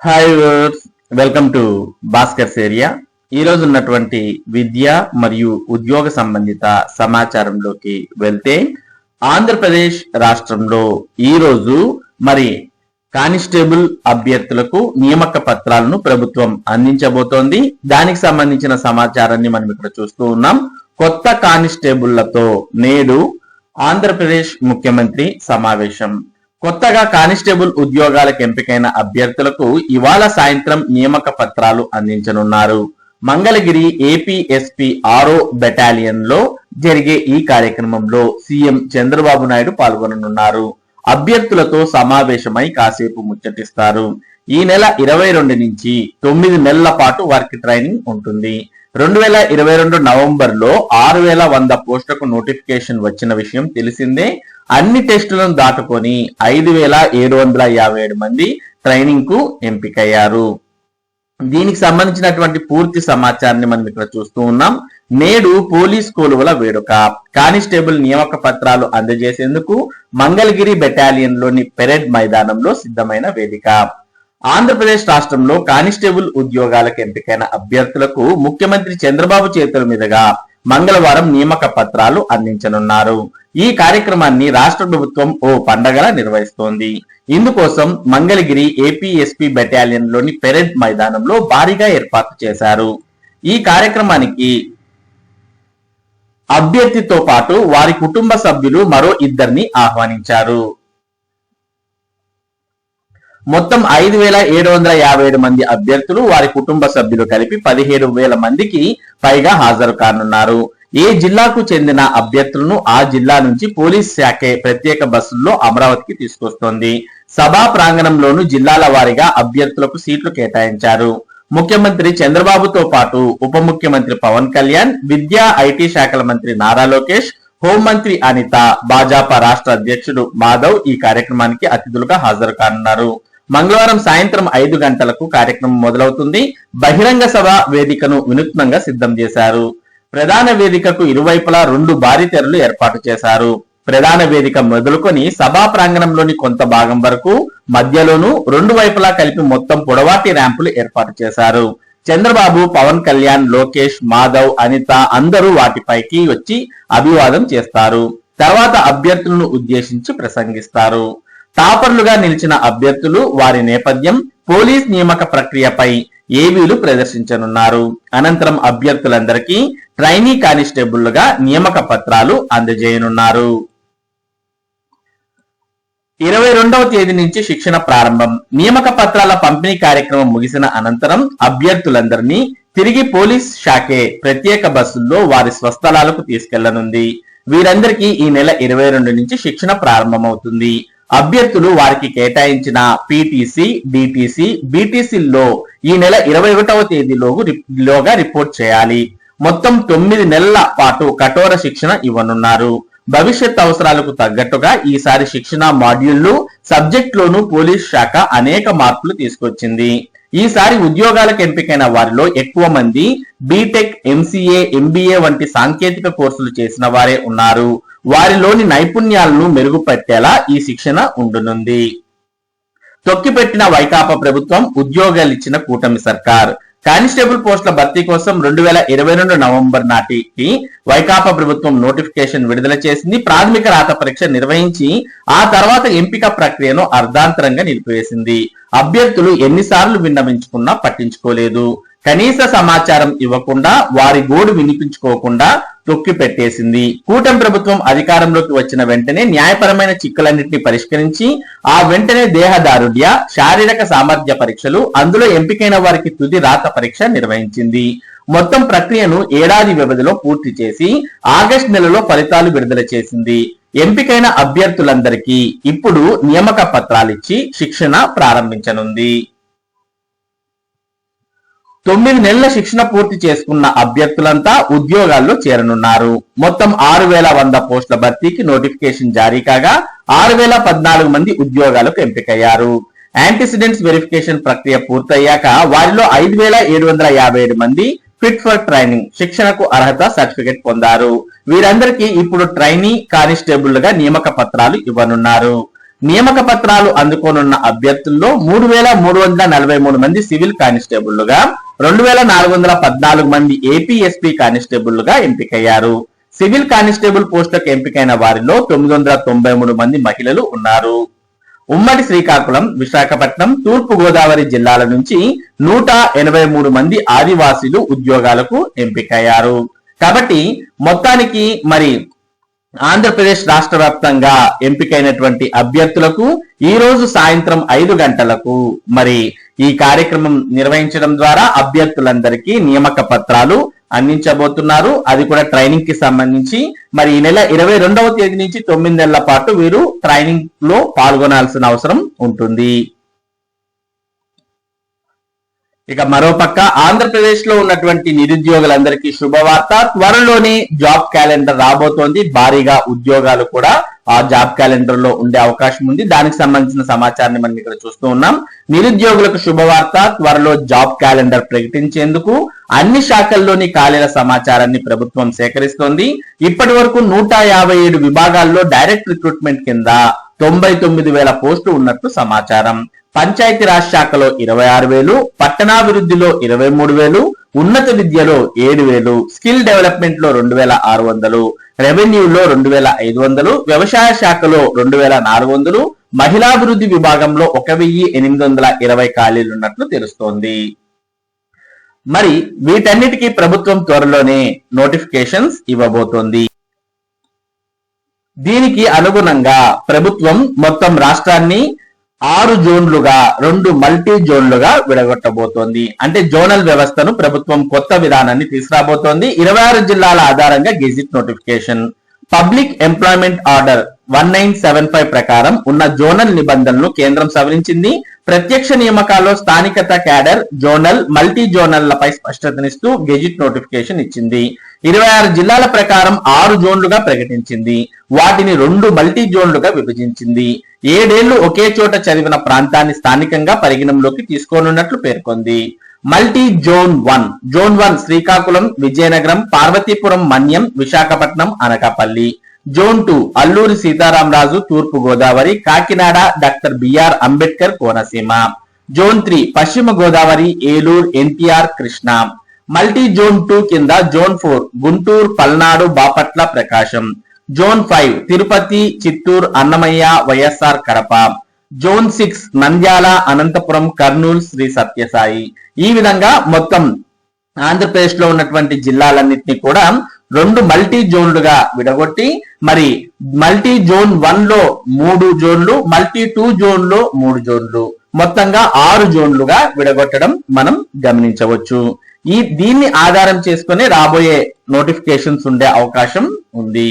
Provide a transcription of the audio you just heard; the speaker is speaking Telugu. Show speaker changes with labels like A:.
A: Hi viewers, welcome to Bhaskar's area. ఈ రోజు ఉన్నటువంటి విద్య మరియు ఉద్యోగ సంబంధిత సమాచారంలోకి వెళ్తే, ఆంధ్రప్రదేశ్ రాష్ట్రంలో ఈ రోజు కానిస్టేబుల్ అభ్యర్థులకు నియామక పత్రాలను ప్రభుత్వం అందించబోతోంది. దానికి సంబంధించిన సమాచారాన్ని మనం ఇక్కడ చూస్తూ ఉన్నాం. కొత్త కానిస్టేబుళ్లతో నేడు ఆంధ్రప్రదేశ్ ముఖ్యమంత్రి సమావేశం. కొత్తగా కానిస్టేబుల్ ఉద్యోగాలకు ఎంపికైన అభ్యర్థులకు ఇవాళ సాయంత్రం నియామక పత్రాలు అందించనున్నారు. మంగళగిరి ఏపీఎస్పీ 6వ బెటాలియన్ లో జరిగే ఈ కార్యక్రమంలో సీఎం చంద్రబాబు నాయుడు పాల్గొననున్నారు. అభ్యర్థులతో సమావేశమై కాసేపు ముచ్చటిస్తారు. ఈ నెల 22 నుంచి 9 నెలల పాటు వారికి ట్రైనింగ్ ఉంటుంది. 2022 నవంబర్లో 6100 పోస్టులకు నోటిఫికేషన్ వచ్చిన విషయం తెలిసిందే. అన్ని టెస్టులను దాటుకొని 5757 మంది ట్రైనింగ్ కు ఎంపికయ్యారు. దీనికి సంబంధించినటువంటి పూర్తి సమాచారాన్ని మనం ఇక్కడ చూస్తూ ఉన్నాం. నేడు పోలీస్ కొలువుల వేడుక. కానిస్టేబుల్ నియామక పత్రాలు అందజేసేందుకు మంగళగిరి బెటాలియన్ లోని పెరేడ్ మైదానంలో సిద్ధమైన వేదిక. ఆంధ్రప్రదేశ్ రాష్ట్రంలో కానిస్టేబుల్ ఉద్యోగాలకు ఎంపికైన అభ్యర్థులకు ముఖ్యమంత్రి చంద్రబాబు చేతుల మీదుగా మంగళవారం నియామక పత్రాలు అందించనున్నారు. ఈ కార్యక్రమాన్ని రాష్ట్ర ప్రభుత్వం ఓ పండగలా నిర్వహిస్తోంది. ఇందుకోసం మంగళగిరి ఏపీఎస్పీ బెటాలియన్ లోని పెరేడ్ మైదానంలో భారీగా ఏర్పాటు చేశారు. ఈ కార్యక్రమానికి అభ్యర్థితో పాటు వారి కుటుంబ సభ్యులు మరో 2 ఆహ్వానించారు. మొత్తం 5757 మంది అభ్యర్థులు, వారి కుటుంబ సభ్యులు కలిపి 17,000 మందికి పైగా హాజరు కానున్నారు. ఏ జిల్లాకు చెందిన అభ్యర్థులను ఆ జిల్లా నుంచి పోలీస్ శాఖే ప్రత్యేక బస్సుల్లో అమరావతికి తీసుకొస్తోంది. సభా ప్రాంగణంలోను జిల్లాల వారీగా అభ్యర్థులకు సీట్లు కేటాయించారు. ముఖ్యమంత్రి చంద్రబాబుతో పాటు ఉప ముఖ్యమంత్రి పవన్ కళ్యాణ్, విద్యా ఐటీ శాఖల మంత్రి నారా లోకేష్, హోంమంత్రి అనిత, భాజపా రాష్ట్ర అధ్యక్షుడు మాధవ్ ఈ కార్యక్రమానికి అతిథులుగా హాజరు కానున్నారు. మంగళవారం సాయంత్రం 5 గంటలకు కార్యక్రమం మొదలవుతుంది. బహిరంగ సభ వేదికను వినూత్నంగా సిద్ధం చేశారు. ప్రధాన వేదికకు ఇరువైపులా 2 భారీ తెరలు ఏర్పాటు చేశారు. ప్రధాన వేదిక మొదలుకొని సభా ప్రాంగణంలోని కొంత భాగం వరకు మధ్యలోనూ 2 వైపులా కలిపి మొత్తం పొడవాటి ర్యాంపులు ఏర్పాటు చేశారు. చంద్రబాబు, పవన్ కళ్యాణ్, లోకేష్, మాధవ్, అనిత అందరూ వాటిపైకి వచ్చి అభివాదం చేస్తారు. తర్వాత అభ్యర్థులను ఉద్దేశించి ప్రసంగిస్తారు. టాపర్లుగా నిలిచిన అభ్యర్థులు, వారి నేపథ్యం, పోలీస్ నియామక ప్రక్రియపై ఏవీలు ప్రదర్శించనున్నారు. అనంతరం అభ్యర్థులందరికీ ట్రైనీ కానిస్టేబుల్లుగా నియామక పత్రాలు అందజేయనున్నారు. 22వ తేదీ నుంచి శిక్షణ ప్రారంభం. నియామక పత్రాల పంపిణీ కార్యక్రమం ముగిసిన అనంతరం అభ్యర్థులందరినీ తిరిగి పోలీస్ శాఖే ప్రత్యేక బస్సుల్లో వారి స్వస్థలాలకు తీసుకెళ్లనుంది. వీరందరికీ ఈ నెల 22 నుంచి శిక్షణ ప్రారంభమవుతుంది. అభ్యర్థులు వారికి కేటాయించిన పీటీసీ, డిటిసి, బీటీసీల్లో ఈ నెల 21వ తేదీలోగా రిపోర్ట్ చేయాలి. మొత్తం 9 నెలల పాటు కఠోర శిక్షణ ఇవ్వనున్నారు. భవిష్యత్ అవసరాలకు తగ్గట్టుగా ఈసారి శిక్షణ మాడ్యూళ్లు, సబ్జెక్టులోనూ పోలీస్ శాఖ అనేక మార్పులు తీసుకొచ్చింది. ఈసారి ఉద్యోగాలకు ఎంపికైన వారిలో ఎక్కువ మంది బీటెక్, ఎంసీఏ, ఎంబీఏ వంటి సాంకేతిక కోర్సులు చేసిన వారే ఉన్నారు. వారిలోని నైపుణ్యాలను మెరుగుపెట్టేలా ఈ శిక్షణ ఉండనుంది. తొక్కిపెట్టిన వైకాపా ప్రభుత్వం, ఉద్యోగాలిచ్చిన కూటమి సర్కార్. కానిస్టేబుల్ పోస్టుల భర్తీ కోసం 2022 నవంబర్ నాటికి వైకాపా ప్రభుత్వం నోటిఫికేషన్ విడుదల చేసింది. ప్రాథమిక రాత పరీక్ష నిర్వహించి ఆ తర్వాత ఎంపిక ప్రక్రియను అర్ధాంతరంగా నిలిపివేసింది. అభ్యర్థులు ఎన్నిసార్లు విన్నవించుకున్నా పట్టించుకోలేదు. కనీస సమాచారం ఇవ్వకుండా, వారి గోడు వినిపించుకోకుండా తొక్కి పెట్టేసింది. కూటమి ప్రభుత్వం అధికారంలోకి వచ్చిన వెంటనే న్యాయపరమైన చిక్కులన్నింటినీ పరిష్కరించి ఆ వెంటనే దేహదారుఢ్య, శారీరక సామర్థ్య పరీక్షలు, అందులో ఎంపికైన వారికి తుది రాత పరీక్ష నిర్వహించింది. మొత్తం ప్రక్రియను ఏడాది వ్యవధిలో పూర్తి చేసి ఆగస్టు నెలలో ఫలితాలు విడుదల చేసింది. ఎంపికైన అభ్యర్థులందరికీ ఇప్పుడు నియామక పత్రాలిచ్చి శిక్షణ ప్రారంభించనుంది. 9 నెలల శిక్షణ పూర్తి చేసుకున్న అభ్యర్థులంతా ఉద్యోగాల్లో చేరనున్నారు. మొత్తం 6100 పోస్టుల భర్తీకి నోటిఫికేషన్ జారీ కాగా 6014 మంది ఉద్యోగాలకు ఎంపికయ్యారు. యాంటిసిడెంట్స్ వెరిఫికేషన్ ప్రక్రియ పూర్తయ్యాక వారిలో 5757 మంది ఫిట్ ఫర్ ట్రైనింగ్ శిక్షణకు అర్హత సర్టిఫికెట్ పొందారు. వీరందరికీ ఇప్పుడు ట్రైనీ కానిస్టేబుల్ గా నియామక పత్రాలు ఇవ్వనున్నారు. నియామక పత్రాలు అందుకోనున్న అభ్యర్థుల్లో 3,343 మంది సివిల్ కానిస్టేబుళ్లుగా 2,414 మంది ఏపీఎస్పీ కానిస్టేబుళ్లుగా ఎంపికయ్యారు. సివిల్ కానిస్టేబుల్ పోస్టులకు ఎంపికైన వారిలో 993 మంది మహిళలు ఉన్నారు. ఉమ్మడి శ్రీకాకుళం, విశాఖపట్నం, తూర్పు గోదావరి జిల్లాల నుంచి 183 మంది ఆదివాసీలు ఉద్యోగాలకు ఎంపికయ్యారు. కాబట్టి మొత్తానికి మరి ఆంధ్రప్రదేశ్ రాష్ట్ర వ్యాప్తంగా ఎంపికైనటువంటి అభ్యర్థులకు ఈ రోజు సాయంత్రం 5 గంటలకు మరి ఈ కార్యక్రమం నిర్వహించడం ద్వారా అభ్యర్థులందరికీ నియామక పత్రాలు అందించబోతున్నారు. అది కూడా ట్రైనింగ్ కి సంబంధించి మరి ఈ నెల 22వ తేదీ నుంచి 9 నెలల పాటు వీరు ట్రైనింగ్ లో పాల్గొనాల్సిన అవసరం ఉంటుంది. ఇక మరోపక్క ఆంధ్రప్రదేశ్ లో ఉన్నటువంటి నిరుద్యోగులందరికీ శుభవార్త. త్వరలోనే జాబ్ క్యాలెండర్ రాబోతోంది. భారీగా ఉద్యోగాలు కూడా ఆ జాబ్ క్యాలెండర్ లో ఉండే అవకాశం ఉంది. దానికి సంబంధించిన సమాచారాన్ని మనం ఇక్కడ చూస్తూ ఉన్నాం. నిరుద్యోగులకు శుభవార్త. త్వరలో జాబ్ క్యాలెండర్ ప్రకటించేందుకు అన్ని శాఖల్లోని ఖాళీల సమాచారాన్ని ప్రభుత్వం సేకరిస్తోంది. ఇప్పటి వరకు 157 విభాగాల్లో డైరెక్ట్ రిక్రూట్మెంట్ కింద 99,000 పోస్టులు ఉన్నట్లు సమాచారం. పంచాయతీరాజ్ శాఖలో 26,000, పట్టణాభివృద్ధిలో 23,000, ఉన్నత విద్యలో 7,000, స్కిల్ డెవలప్మెంట్ లో 2,600, రెవెన్యూలో 2,500, వ్యవసాయ శాఖలో 2,400, మహిళాభివృద్ధి విభాగంలో 1,820 ఖాళీలున్నట్లు తెలుస్తోంది. మరి వీటన్నిటికీ ప్రభుత్వం త్వరలోనే నోటిఫికేషన్స్ ఇవ్వబోతోంది. దీనికి అనుగుణంగా ప్రభుత్వం మొత్తం రాష్ట్రాన్ని 6 జోన్లుగా 2 మల్టీ జోన్లుగా విడగొట్టబోతోంది. అంటే జోనల్ వ్యవస్థను ప్రభుత్వం కొత్త విధానాన్ని తీసుకురాబోతోంది. 26 జిల్లాల ఆధారంగా gazette notification. Public employment order 1975 ప్రకారం ఉన్న జోనల్ నిబంధనలు కేంద్రం సవరించింది. ప్రత్యక్ష నియామకాల్లో స్థానికత క్యాడర్, జోనల్, మల్టీ జోనల్లపై స్పష్టతనిస్తూ గెజిట్ నోటిఫికేషన్ ఇచ్చింది. 26 జిల్లాల ప్రకారం 6 జోన్లుగా ప్రకటించింది. వాటిని 2 మల్టీ జోన్లుగా విభజించింది. 7 ఏళ్లు ఒకే చోట చదివిన ప్రాంతాన్ని స్థానికంగా పరిగణంలోకి తీసుకోనున్నట్లు పేర్కొంది. Multi zone 1. Zone 1 Srikakulam, Vizianagaram, Parvathipuram, Manyam, Visakhapatnam, Anakapalli. Zone 2 Alluri Sitarama Raju, తూర్పు Godavari, Kakinada, doctor B R Ambedkar, Konaseema. Zone 3 పశ్చిమ గోదావరి, ఏలూరు, ఎన్టీఆర్, కృష్ణా. మల్టీ జోన్ 2 కింద zone 4 Guntur, Palnadu, Bapatla, Prakasam. Zone 5 Tirupati, Chittoor, Annamayya, YSR, Kadapa. Zone 6 Nandyal, Anantapur, Kurnool, Sri Sathya Sai. ఈ విధంగా మొత్తం ఆంధ్రప్రదేశ్ లో ఉన్నటువంటి జిల్లాలన్నింటినీ కూడా 2 మల్టీ జోన్లుగా విడగొట్టి మరి మల్టీ జోన్ 1 లో 3 జోన్లు, మల్టీ 2 జోన్ లో 3 జోన్లు, మొత్తంగా 6 జోన్లుగా విడగొట్టడం మనం గమనించవచ్చు. దీన్ని ఆధారం చేసుకుని రాబోయే నోటిఫికేషన్స్ ఉండే అవకాశం ఉంది.